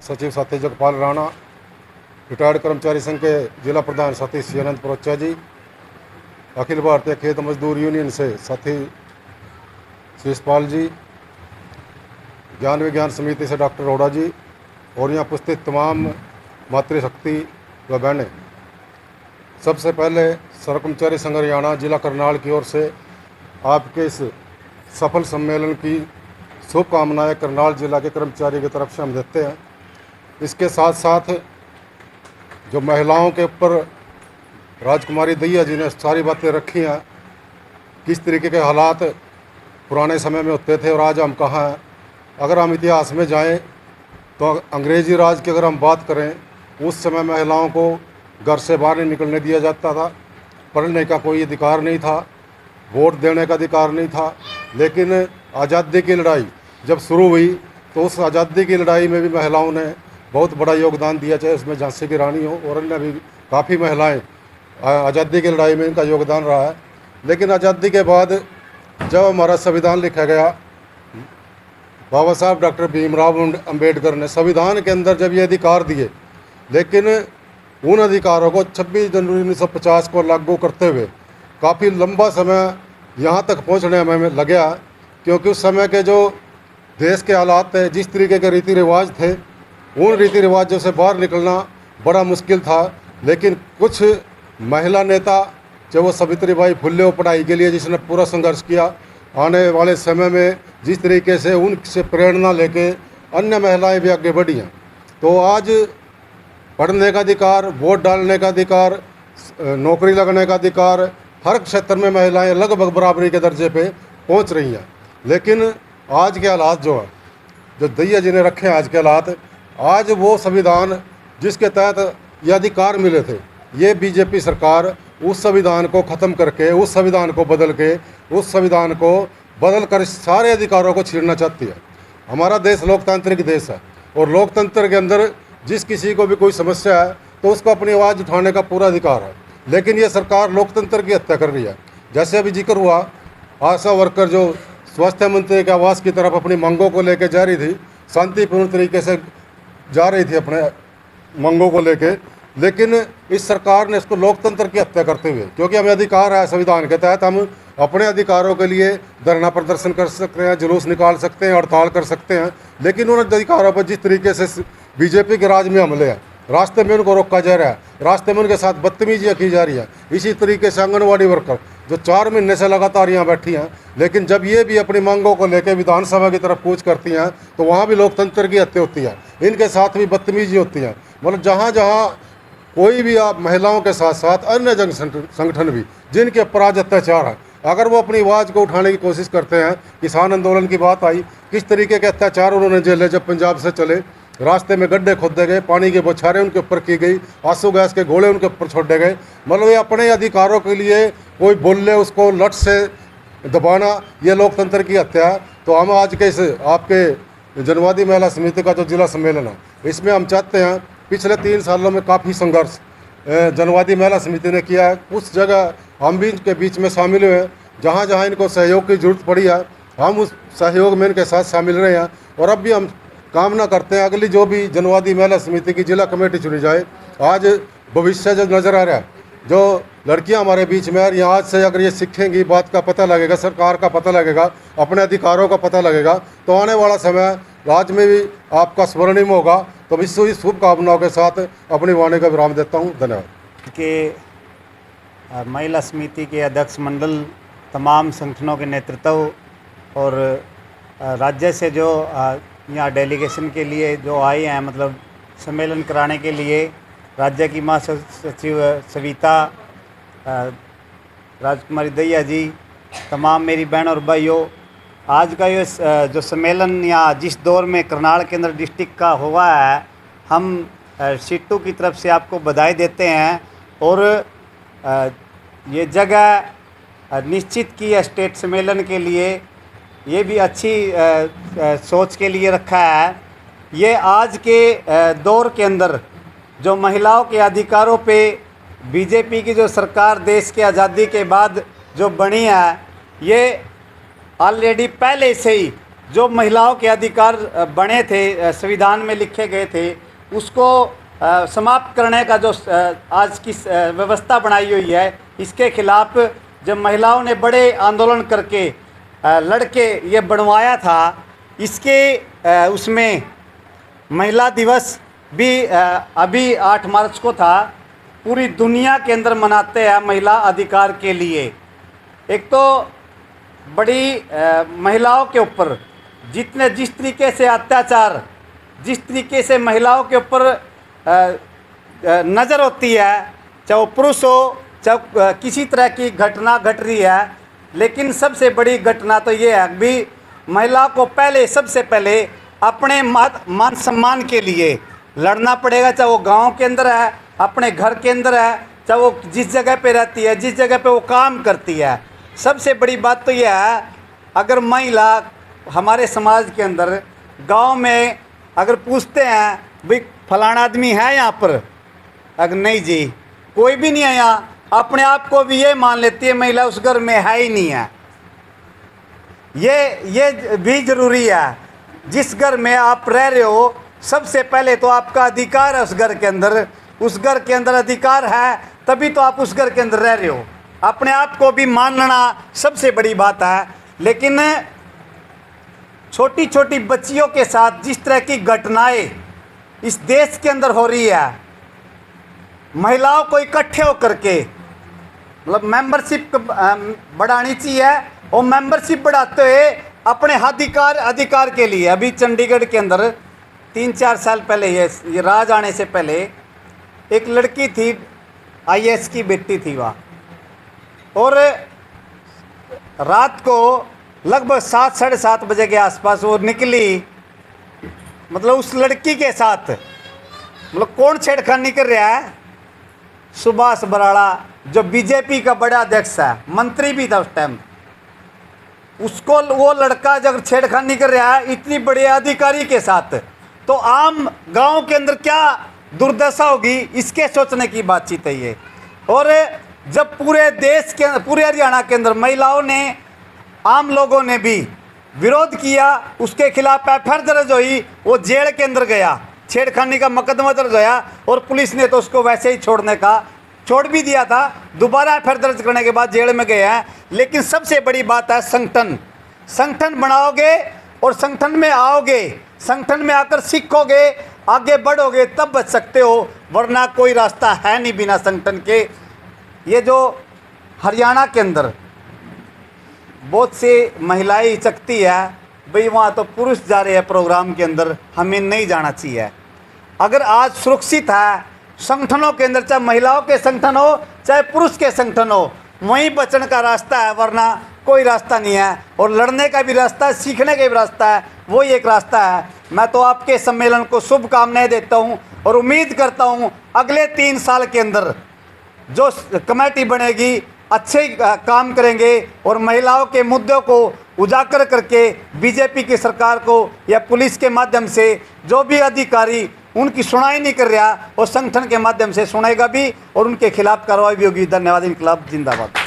सचिव साथी जगपाल राणा, रिटायर्ड कर्मचारी संघ के जिला प्रधान साथी सियानंद परोचा जी, अखिल भारतीय खेत मजदूर यूनियन से साथी शिषपाल जी, ज्ञान विज्ञान समिति से डॉक्टर रोड़ा जी और यहाँ उपस्थित तमाम मातृशक्ति व बहनें। सबसे पहले सर्व कर्मचारी संघ हरियाणा जिला करनाल की ओर से आपके इस सफल सम्मेलन की शुभकामनाएं करनाल जिला के कर्मचारी की तरफ से हम देते हैं। इसके साथ साथ जो महिलाओं के ऊपर राजकुमारी दहिया जी ने सारी बातें रखी हैं, किस तरीके के हालात पुराने समय में होते थे और आज हम कहाँ हैं। अगर हम इतिहास में जाएं तो अंग्रेज़ी राज की अगर हम बात करें, उस समय महिलाओं को घर से बाहर नहीं निकलने दिया जाता था, पढ़ने का कोई अधिकार नहीं था, वोट देने का अधिकार नहीं था। लेकिन आज़ादी की लड़ाई जब शुरू हुई तो उस आज़ादी की लड़ाई में भी महिलाओं ने बहुत बड़ा योगदान दिया, चाहे उसमें झांसी की रानी हो और अन्य भी काफ़ी महिलाएं आज़ादी की लड़ाई में इनका योगदान रहा है। लेकिन आज़ादी के बाद जब हमारा संविधान लिखा गया, बाबा साहब डॉक्टर भीमराव अम्बेडकर ने संविधान के अंदर जब ये अधिकार दिए, लेकिन उन अधिकारों को 26 जनवरी 1950 को लागू करते हुए काफ़ी लंबा समय यहाँ तक पहुँचने में लगा, क्योंकि उस समय के जो देश के हालात थे, जिस तरीके के रीति रिवाज थे, उन रीति रिवाजों से बाहर निकलना बड़ा मुश्किल था। लेकिन कुछ महिला नेता, चाहे वो सावित्रीबाई फुले हो पढ़ाई के लिए जिसने पूरा संघर्ष किया, आने वाले समय में जिस तरीके से उनसे प्रेरणा लेके अन्य महिलाएं भी आगे बढ़ी हैं। तो आज पढ़ने का अधिकार, वोट डालने का अधिकार, नौकरी लगने का अधिकार, हर क्षेत्र में महिलाएं लगभग बराबरी के दर्जे पे पहुंच रही हैं। लेकिन आज के हालात जो हैं, जो दहिया जी ने रखे हैं आज के हालात, आज वो संविधान जिसके तहत ये अधिकार मिले थे, ये बीजेपी सरकार उस संविधान को ख़त्म करके, उस संविधान को बदल के, उस संविधान को बदल कर सारे अधिकारों को छीनना चाहती है। हमारा देश लोकतांत्रिक देश है और लोकतंत्र के अंदर जिस किसी को भी कोई समस्या है तो उसको अपनी आवाज़ उठाने का पूरा अधिकार है। लेकिन ये सरकार लोकतंत्र की हत्या कर रही है। जैसे अभी जिक्र हुआ, आशा वर्कर जो स्वास्थ्य मंत्री के आवास की तरफ अपनी मांगों को लेकर जा रही थी, शांतिपूर्ण तरीके से जा रही थी अपने मांगों को लेके, लेकिन इस सरकार ने इसको लोकतंत्र की हत्या करते हुए, क्योंकि हमें अधिकार है संविधान के तहत, हम अपने अधिकारों के लिए धरना प्रदर्शन कर सकते हैं, जुलूस निकाल सकते हैं, हड़ताल कर सकते हैं। लेकिन उन अधिकारों पर जिस तरीके से बीजेपी के राज में हमले हैं, रास्ते में उनको रोका जा रहा है, रास्ते में उनके साथ बदतमीजियाँ की जा रही है। इसी तरीके से आंगनवाड़ी वर्कर जो 4 महीने से लगातार यहाँ बैठी हैं, लेकिन जब ये भी अपनी मांगों को लेकर विधानसभा की तरफ कूच करती हैं तो वहाँ भी लोकतंत्र की हत्या होती है, इनके साथ भी बदतमीजी होती है। मतलब जहाँ जहाँ कोई भी आप महिलाओं के साथ साथ अन्य जन संगठन भी जिनके ऊपर आज अत्याचार है, अगर वो अपनी आवाज़ को उठाने की कोशिश करते हैं, किसान आंदोलन की बात आई, किस तरीके के अत्याचार उन्होंने झेले जब पंजाब से चले, रास्ते में गड्ढे खोदे गए, पानी के बौछारें उनके ऊपर की गई, आंसू गैस के गोले उनके ऊपर छोड़े गए। मतलब ये अपने अधिकारों के लिए कोई बोले उसको लट से दबाना, ये लोकतंत्र की हत्या है। तो हम आज के इस आपके जनवादी महिला समिति का जो जिला सम्मेलन है, इसमें हम चाहते हैं, पिछले 3 सालों में काफ़ी संघर्ष जनवादी महिला समिति ने किया है। कुछ जगह हम भी इनके बीच में शामिल हुए हैं, जहाँ जहाँ इनको सहयोग की जरूरत पड़ी है, हम उस सहयोग में इनके साथ शामिल रहे हैं। और अब भी हम कामना करते हैं अगली जो भी जनवादी महिला समिति की जिला कमेटी चुनी जाए, आज भविष्य जो नज़र आ रहा है, जो लड़कियां हमारे बीच में, और आज से अगर ये सीखेंगी, बात का पता लगेगा, सरकार का पता लगेगा, अपने अधिकारों का पता लगेगा, तो आने वाला समय राज्य में भी आपका स्वर्णिम होगा। तो इस शुभकामनाओं के साथ अपनी वाणी का विराम देता हूँ। धन्यवाद। के महिला समिति के अध्यक्ष मंडल, तमाम संगठनों के नेतृत्व और राज्य से जो यहाँ डेलीगेशन के लिए जो आए हैं, मतलब सम्मेलन कराने के लिए, राज्य की महासचिव सविता राजकुमारी दहिया जी, तमाम मेरी बहन और भाइयों, आज का ये जो सम्मेलन यहाँ जिस दौर में करनाल के अंदर डिस्ट्रिक्ट का हुआ है, हम सीटू की तरफ से आपको बधाई देते हैं। और ये जगह निश्चित की है स्टेट सम्मेलन के लिए, ये भी अच्छी सोच के लिए रखा है। ये आज के दौर के अंदर जो महिलाओं के अधिकारों पे बीजेपी की जो सरकार देश की आज़ादी के बाद जो बनी है, ये ऑलरेडी पहले से ही जो महिलाओं के अधिकार बने थे, संविधान में लिखे गए थे, उसको समाप्त करने का जो आज की व्यवस्था बनाई हुई है, इसके खिलाफ जब महिलाओं ने बड़े आंदोलन करके लड़के ये बनवाया था, इसके उसमें महिला दिवस भी अभी 8 मार्च को था, पूरी दुनिया के अंदर मनाते हैं महिला अधिकार के लिए। एक तो बड़ी महिलाओं के ऊपर जिस तरीके से अत्याचार, जिस तरीके से महिलाओं के ऊपर नज़र होती है, चाहे वो पुरुष हो, चाहे किसी तरह की घटना घट रही है, लेकिन सबसे बड़ी घटना तो ये है भी महिला को पहले, सबसे पहले अपने मान सम्मान के लिए लड़ना पड़ेगा, चाहे वो गांव के अंदर है, अपने घर के अंदर है, चाहे वो जिस जगह पे रहती है, जिस जगह पे वो काम करती है। सबसे बड़ी बात तो यह है, अगर महिला हमारे समाज के अंदर गांव में अगर पूछते हैं भाई फलाना आदमी है यहाँ पर, अगर नहीं जी कोई भी नहीं है यहाँ, अपने आप को भी ये मान लेती है महिला उस घर में है ही नहीं है। ये भी ज़रूरी है। जिस घर में आप रह रहे हो, सबसे पहले तो आपका अधिकार है उस घर के अंदर, उस घर के अंदर अधिकार है तभी तो आप उस घर के अंदर रह रहे हो। अपने आप को भी मानना सबसे बड़ी बात है। लेकिन छोटी छोटी बच्चियों के साथ जिस तरह की घटनाएं इस देश के अंदर हो रही है, महिलाओं को इकट्ठे होकर के मतलब मेंबरशिप बढ़ानी चाहिए, और मेंबरशिप बढ़ाते हुए अपने अधिकार के लिए। अभी चंडीगढ़ के अंदर 3-4 साल पहले, ये राज आने से पहले, एक लड़की थी, IAS की बेटी थी वह, और रात को लगभग 7-7:30 बजे के आसपास वो निकली, मतलब उस लड़की के साथ मतलब कौन छेड़खानी कर रहा है? सुभाष बराड़ा, जो बीजेपी का बड़ा अध्यक्ष है, मंत्री भी था उस टाइम, उसको वो लड़का जब छेड़खानी कर रहा है इतनी बड़े अधिकारी के साथ, तो आम गांव के अंदर क्या दुर्दशा होगी, इसके सोचने की बातचीत है ये। और जब पूरे देश के, पूरे हरियाणा के अंदर महिलाओं ने, आम लोगों ने भी विरोध किया, उसके खिलाफ FIR दर्ज हुई, वो जेल के अंदर गया, छेड़खानी का मुकदमा दर्ज होया, और पुलिस ने तो उसको वैसे ही छोड़ भी दिया था। दोबारा FIR दर्ज करने के बाद जेल में गया है। लेकिन सबसे बड़ी बात है संगठन बनाओगे और संगठन में आओगे, संगठन में आकर सीखोगे, आगे बढ़ोगे, तब बच सकते हो, वरना कोई रास्ता है नहीं बिना संगठन के। ये जो हरियाणा के अंदर बहुत सी महिलाएं हिचकती है, भाई वहाँ तो पुरुष जा रहे हैं प्रोग्राम के अंदर, हमें नहीं जाना चाहिए। अगर आज सुरक्षित है संगठनों के अंदर, चाहे महिलाओं के संगठन हो चाहे पुरुष के संगठन हो, वहीं बचने का रास्ता है, वरना कोई रास्ता नहीं है। और लड़ने का भी रास्ता है, सीखने का भी रास्ता है, वही एक रास्ता है। मैं तो आपके सम्मेलन को शुभकामनाएं देता हूं और उम्मीद करता हूं अगले 3 साल के अंदर जो कमेटी बनेगी अच्छे काम करेंगे और महिलाओं के मुद्दों को उजागर करके बीजेपी की सरकार को या पुलिस के माध्यम से जो भी अधिकारी उनकी सुनाई नहीं कर रहा, और संगठन के माध्यम से सुनेगा भी और उनके खिलाफ कार्रवाई भी होगी। धन्यवाद। इनकलाब जिंदाबाद।